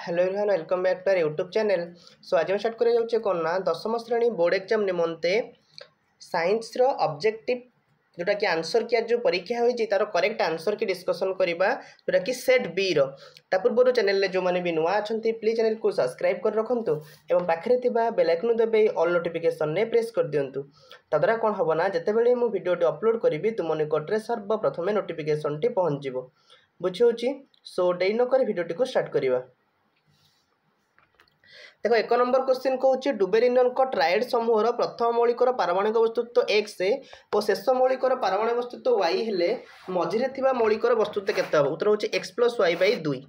Hello everyone, welcome back to our YouTube channel. So आज हम start कर जाऊँ कौन ना 10th श्रेणी बोर्ड एग्जाम निमंते साइंस रो ऑब्जेक्टिव जोटा कि आंसर किया जो परीक्षा होई तार करेक्ट आंसर की डिस्कशन करबा जोटा कि सेट बी रो। ता पूर्व चैनल रे जो माने भी नुआ अछंती प्लीज चैनल को सब्सक्राइब कर रखंतु एवं पाखरे थिबा बेल आइकन दबे ऑल नोटिफिकेशन ने प्रेस कर दियंतु। तद्वारा कोन हबो ना जेतेबेले मु वीडियो टी अपलोड करिवि तुम निकटरे सर्वप्रथमे नोटिफिकेशन टी पहुंच जिवो। बुझियोची। सो डेई न कर वीडियो टी को स्टार्ट करिवा। देखो एक नंबर क्वेश्चन कहूँ डुबेरिन ट्राइड समूहर प्रथम मौलिकर पारमाणविक वस्तुत्व x और शेष मौलिकर पारमाणविक वस्तुत्व y हेले मझिरे थिबा मौलिकर वस्तुत्व केते हबो? उत्तर होची x + y/2।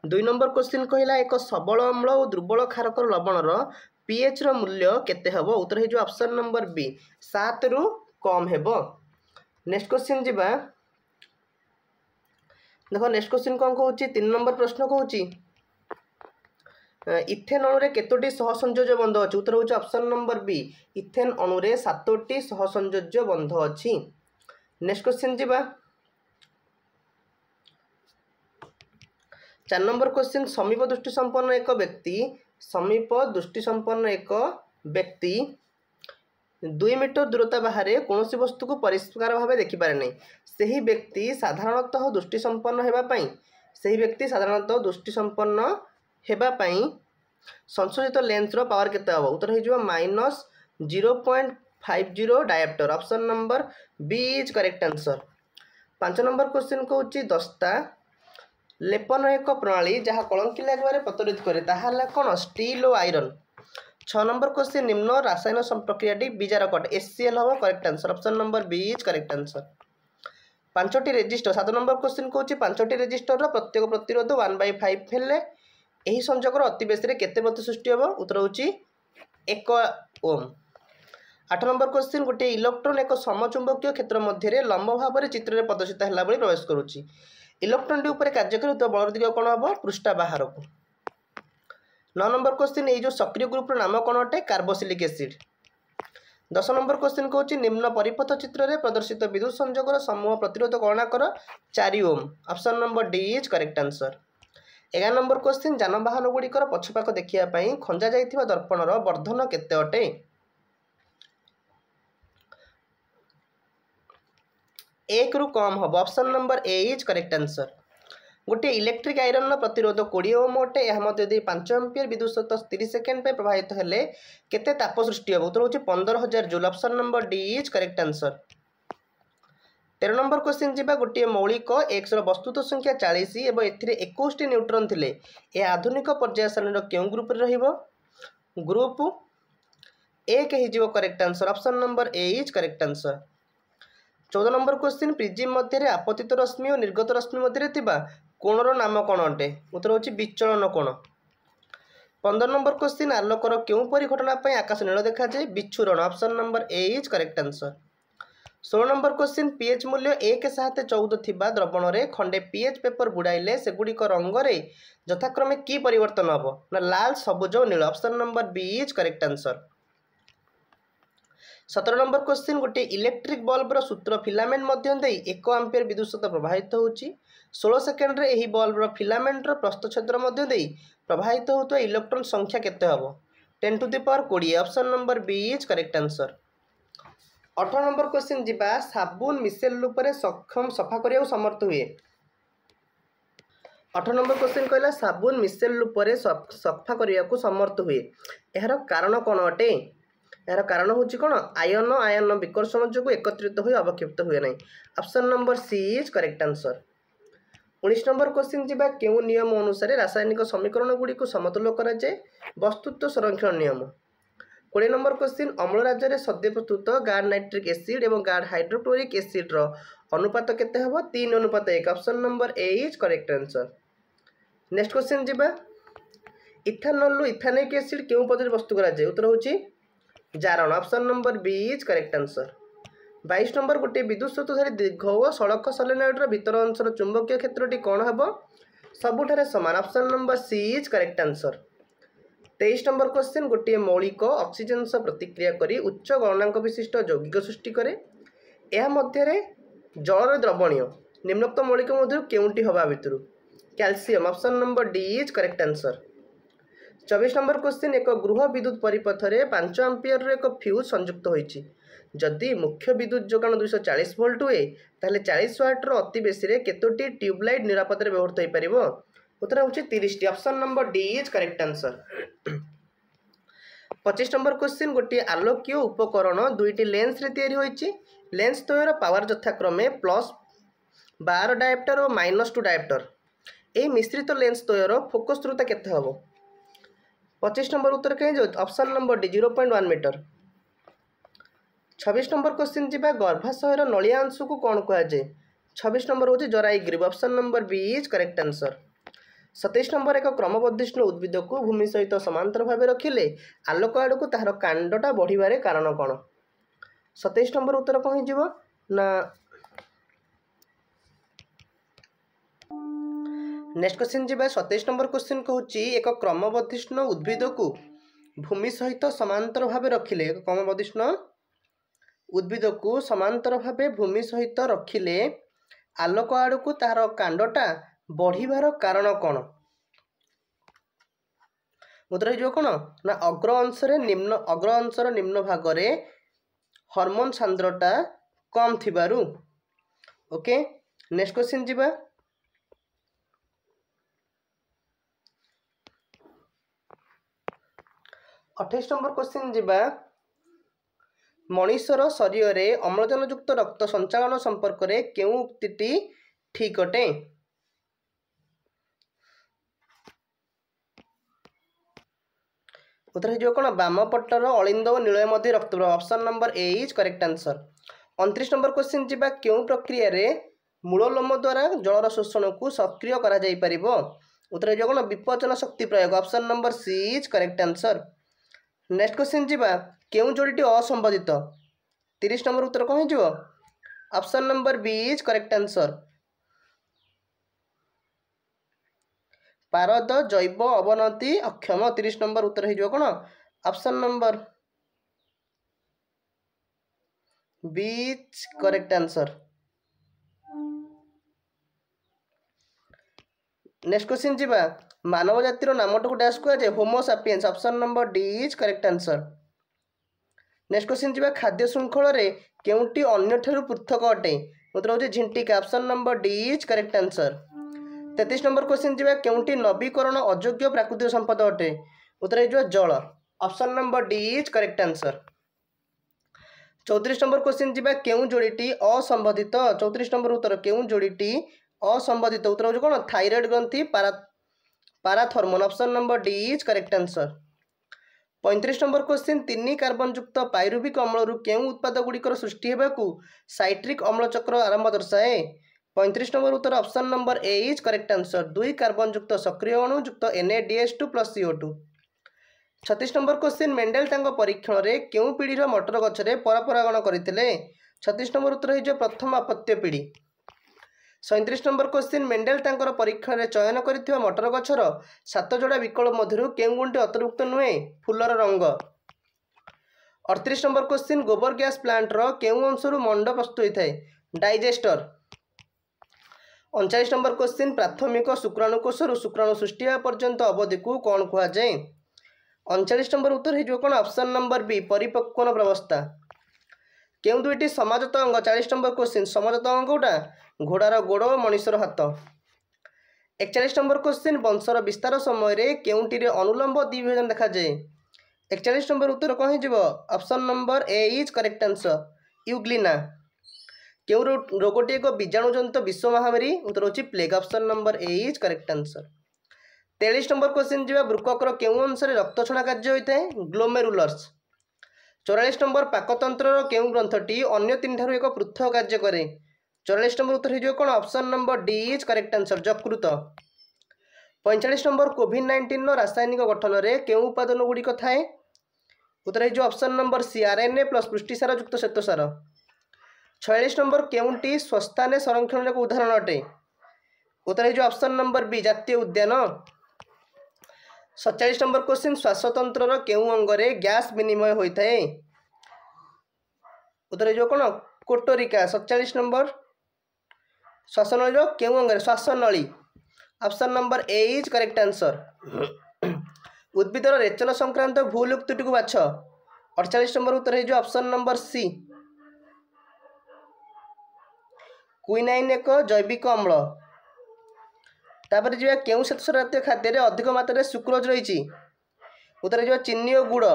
2 नंबर क्वेश्चन कहला एक सबल अम्ल और दुर्बल क्षारकर लवणर pH रो मूल्य केते हबो? उत्तर हे जो ऑप्शन नंबर बी 7 रु कम हेबो। नेक्स्ट क्वेश्चन जिबा। देखो नेक्स्ट क्वेश्चन कोन कहूची 3 नंबर प्रश्न कहूची इथेन अणुरे केतोटी सहसंयोज्य बंध अछि? उत्तर होची ऑप्शन नंबर बी इथेन अणुरे 7टी सहसंयोज्य बंध अछि। नेक्स्ट क्वेश्चन जिबा। 4 नंबर क्वेश्चन समीप दृष्टि संपन्न एक व्यक्ति 2 मीटर दूरता बाहर कौन सी वस्तु को परिष्कार भाव देखिपारे नहीं। सही व्यक्ति साधारणतः दृष्टि संपन्न हेबापई संशोधित लेंस रो पावर केते हबो? उत्तर हे -0.50 dioptre. Option number B is correct answer. 5 number question कहूची दस्ता लेपन एक प्रणाली जहाँ कलंकी लागबारे प्रतिरोध करे ताहाला कोन? स्टील और आयरन। 6 नंबर क्वेश्चन निम्न रासायन प्रक्रियाटी बीजारकट HCl हबो correct answer. Option number B is correct answer. 5टी रेजिस्टर 7 नंबर क्वेश्चन कहूची 5टी रेजिस्टर रो प्रत्येक प्रतिरोध 1/5 हेले एही संयोजकर अति बेसी रे केते प्रति सृष्टि हबो? उत्तर होची 1 ओम। 8 नंबर क्वेश्चन गोटे इलेक्ट्रॉन एक समचुंबकीय क्षेत्र मध्य लंब भाव में चित्र में प्रदर्शित है प्रवेश करुच्ची। इलेक्ट्रॉन टी ऊपर कार्य करुवा बल दिग कौन हम? पृष्ठा बाहर को। 9 नंबर क्वेश्चन ये जो सक्रिय ग्रुप नाम कौन अटे? Carboxylic acid. 10 नंबर क्वेश्चन कहूँ निम्न परिपथ चित्र में प्रदर्शित विद्युत संयोगर समूह प्रतिरोध गणना कर 4 ohm. Option number D is correct answer. 11 number question जानवाहन गुड़िकर पछपाख देखिया खंजा जाइथिबा दर्पणर वर्धन केते अटे? 1 रु कम हम। Option number A is correct answer. गोटे इलेक्ट्रिक आयरन प्रतिरोध 20 ओम अटे। यह मध्य 5 एम्पियर विद्युत स्रोत 30 सेकेंड पे प्रभावित हेले केते ताप सृष्टि हम? उत्तर होची 15000 joule. Option number D is correct answer. 13 number question जीवा गोटे मौलिक एक्स वस्तुत संख्या 40 एवं एथिरे 21 न्यूट्रॉन थिले ए आधुनिक पर्याय सारणी केउ ग्रुप रे रहिबो? ग्रुप 1 हे जीवो correct answer. Option number A is correct answer. 14 number question prism मध्य आपतित रश्मि और निर्गत रश्मि मध्य थिबा कोणर नाम कोन अटे? उत्तर होची विचलन कोण। 15 नंबर क्वेश्चन आलोकर केउ परि घटना पय आकाश नील देखा जाय? विच्छुरण। Option number A is correct answer. 16 number question pH मूल्य 1 7 14 थिबा द्रवण रे खंडे पीएच पेपर बुड़ाइले सेगुड़िक रंग रे यथाक्रमे की परिवर्तन हबो? ना लाल, सबुज और नील। Option number B is correct answer. 17 number question गोटे इलेक्ट्रिक बल्ब रो सूत्र फिलामेंट मध्य देई 1 एम्पियर विद्युत स्रोत प्रवाहित होउची। 16 सेकेंड रे एही बल्ब रो फिलामेंट रो प्रस्थछेद मध्य देई प्रवाहित होतुवा इलेक्ट्रॉन संख्या केते हबो? 10 to the power 20। Option number B is correct answer. 18 number question जीवा साबुन मिसेल रूप में सक्षम सफा करने समर्थ हुए। 18 नंबर क्वेश्चन कहला साबुन मिसेल रूप में सफा करने समर्थ हुए। यार कारण कौन अटे? यार कारण हूँ कौन? आयन विकर्षण जो एकत्रित हुए अवक्षिप्त हुए नहीं। Option number C is correct answer. 19 number question जीवा केउ नियम अनुसार रासायनिक समीकरण गुड़ी को समतुल्य करा जाए? वस्तुत्व संरक्षण नियम। 20 नंबर क्वेश्चन अम्ल राज्य सद्य प्रस्तुत गाढ़ नाइट्रिक एसिड और गाढ़ हाइड्रोक्लोरिक एसिड रो अनुपात केते हबो? 3:1। Option number A is correct answer. Next question जीवा इथानॉल रु इथानिक एसिड केउ पद्धति प्रस्तुत करा जाय? उत्तर होची जारण। Option number B is correct answer. 22 number गोटे विद्युत स्रोतधारी दीर्घ और सड़क सोलेनॉइड रो भीतर अंशर चुंबकीय क्षेत्रटी कोन हबो? सबुठारे समान। Option number C is correct answer. 23 number question गोटे मौलिक ऑक्सीजन सह प्रतिक्रिया करी उच्च गलनांक विशिष्ट यौगिक सृष्टि करे। यह मध्य जल द्रवणीय निम्नोक्त मौलिक मध्य केउंटी हवा भितर? Calcium option number D is correct answer. 24 number question एक गृह विद्युत परिपथ में 5 एम्पियर एक फ्यूज संयुक्त होइछि जदि मुख्य विद्युत जोगाण 240 वोल्ट हुए ताहले 40 वाट रो अति बेसी रे केतोटी ट्यूबलाइट निरापद व्यवहृत हो पारिबो उत्तर होछि 30 टी option number D is correct answer. 25 number question गोटे आलोकीय उपकरण दुईटी लेंस रे तैयारी होइछि लेंस द्वयर पावर यथाक्रमे +12 डायोप्टर और -2 डायोप्टर ए मिश्रित लेंस द्वयर फोकस दूरता केते हबो 25 नंबर उत्तर कहीं जो option number D 0.1 metre. 26 number question जी गर्भाशयर नलिया अंश को कौन कहुए 26 नंबर हूँ जरायुग्रीव option number B is correct answer. 27 number एक क्रमबर्धिष्णु उद्भिद को भूमि सहित समांतर भाव रखिले आलोक आड़ को तार कांडटा बढ़िबार कारण कौन 27 नंबर उत्तर कौन हो ना नेक्स्ट क्वेश्चन जी 27 नंबर क्वेश्चन कहूँ एक क्रमबर्धिष्णु उद्भिद को भूमि सहित समांतर भाव रखिले एक क्रमबर्धिष्णु उद्भिद को समांतर भाव भूमि सहित रखिले आलोक आड़ को तार कांडटा बढ़िबार कारण कौन उत्तर हो कौन ना अग्र अंशर निम्न भाग में हॉर्मोन सांद्रता कम थिबारु। ओके नेक्स्ट क्वेश्चन जी 28 नंबर क्वेश्चन जी मनुष्यर शरीर में अम्लजान युक्त रक्त संचालन संपर्क में केउं उक्तिटी ठीक अटे उत्तर हो कौन बाम पटर अलिंद और नीलय मध्य रक्त option number A is correct answer. 29 number question जी क्यों प्रक्रिया रे मूललोम द्वारा जलर शोषण को सक्रिय करा जाई परिबो उत्तर हो कौन विपचन शक्ति प्रयोग option number C is correct answer. Next question जी क्यों जोड़ीटी असंबंधित 30 नंबर उत्तर कौन हो option number B is correct answer. पारद जैव अवनति अक्षम 30 नंबर उत्तर हो कौन option number B is correct answer. Next question जी मानव जातिर नामट को डैश कहुए Homo sapiens option number D is correct answer. Next question जी खाद्य श्रृंखल में केउंटी अन्य ठारू पृथक अटे उत्तर हो झिंटिका option number D is correct answer. 33 number question जी केउंटी नवीकरण अयोग्य प्राकृतिक संपद अटे उत्तर हो जल option number D is correct answer. 34 number question जी केउं जोड़ीटी असंबंधित 34 नंबर उत्तर केउं जोड़ीटी असंबंधित उत्तर हो कौन थायराइड ग्रंथि parathormone option number D is correct answer. 35 number question 3 carbon युक्त पायरुविक अम्ल केउं उत्पाद गुड़िकर सृष्टि होगाकू साइट्रिक अम्ल चक्र आरंभ दर्शाए 35 number Uttar option number A is correct answer 2 carbon युक्त सक्रिय अणु युक्त Na-DS2 + CO2। 36 number question Mendel तांको परीक्षण रे केउं पीढ़ीर मटर गछरे परपरागण करथिले 36 नंबर उत्तर हो प्रथम अपत्य पीढ़ी। 37 नंबर क्वेश्चन मेंडेल तांकर परीक्षण रे चयन करथिबा मटर गछर 7 जोड़ा विकल्प मध्यरु केउं गुंटी अन्तर्भुक्त नुहे फूलर रंग। 38 नंबर क्वेश्चन गोबर गैस प्लांट रो केउं अंशरु मंड प्रस्तुत होइथाय डाइजेस्टर। 39 नंबर क्वेश्चन प्राथमिक शुक्राणुकोशरु शुक्राणु सृष्टि होगा पर्यंत अवधि को कौन कहुए 39 नंबर उत्तर हो कौन ऑप्शन नंबर बी परिपक्वन प्रवस्था। केउं दुईटी समाजत अंग 40 नंबर क्वेश्चन समाजत अंग कौटा घोड़ार गोड़ मनुष्यर हाथ। 41 नंबर क्वेश्चन वंशर विस्तार समय केउंटी अनुलंब द्विभाजन देखा जाए 41 नंबर उत्तर कौन हो option number A is correct answer Euglena. केउं रोगटी एक बीजाणुजनित विश्व महामारी उत्तर हो plague option number A is correct answer. 43 number question जी बृककर केउं अंश रक्त छणा कार्य होता है ग्लोमेरुलर्स। 44 नंबर पाकतंत्र केउं ग्रंथटी अन्य 3 ठारू एक पृथक कार्य करे 44 नंबर उत्तर हो कौन option number D is correct answer यकृत। 45 नंबर कोविड-19 रासायनिक गठन में केउं उपादान गुड़िक थाए उत्तर हो option number C RNA plus पुष्टिसार युक्त श्वेतसार। 46 नंबर केउंटी स्वस्थाने संरक्षण एक उदाहरण अटे उत्तर हो ऑप्शन नंबर बी जातीय उद्यान। 47 नंबर क्वेश्चन श्वासतंत्र केउं अंगरे गैस विनिमय होता है उत्तर हो कौन कोटोरिका। 47 नंबर श्वासनली केउं अंगरे श्वासनली option number A is correct answer. उद्भिदर रेचन संक्रांत भूल उक्ति को बाछ। 48 नंबर उत्तर है ऑप्शन नंबर सी क्विनाइन एक जैविक अम्ल। तापर जी केउं श्वेतसार जातीय खाद्य अधिक मात्रा सुक्रोज रही। उत्तर है चीनी और गुड़।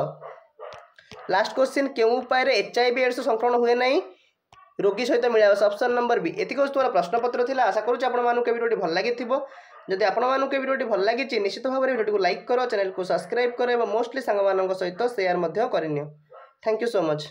लास्ट क्वेश्चन केउं उपाय HIV एड्स संक्रमण हुए नहीं रोगी सहित मिला ऑप्शन नंबर बी। एतिक तुम्हारा प्रश्नपत्र थिला। आशा करूँ आपको वीडियो भल लगी। जदि आपको वीडियो भल लगी निश्चित भाव में वीडियो को लाइक करो, चैनल को सब्सक्राइब करो और मोस्टली सांग सहित शेयर करनी। Thank you so much.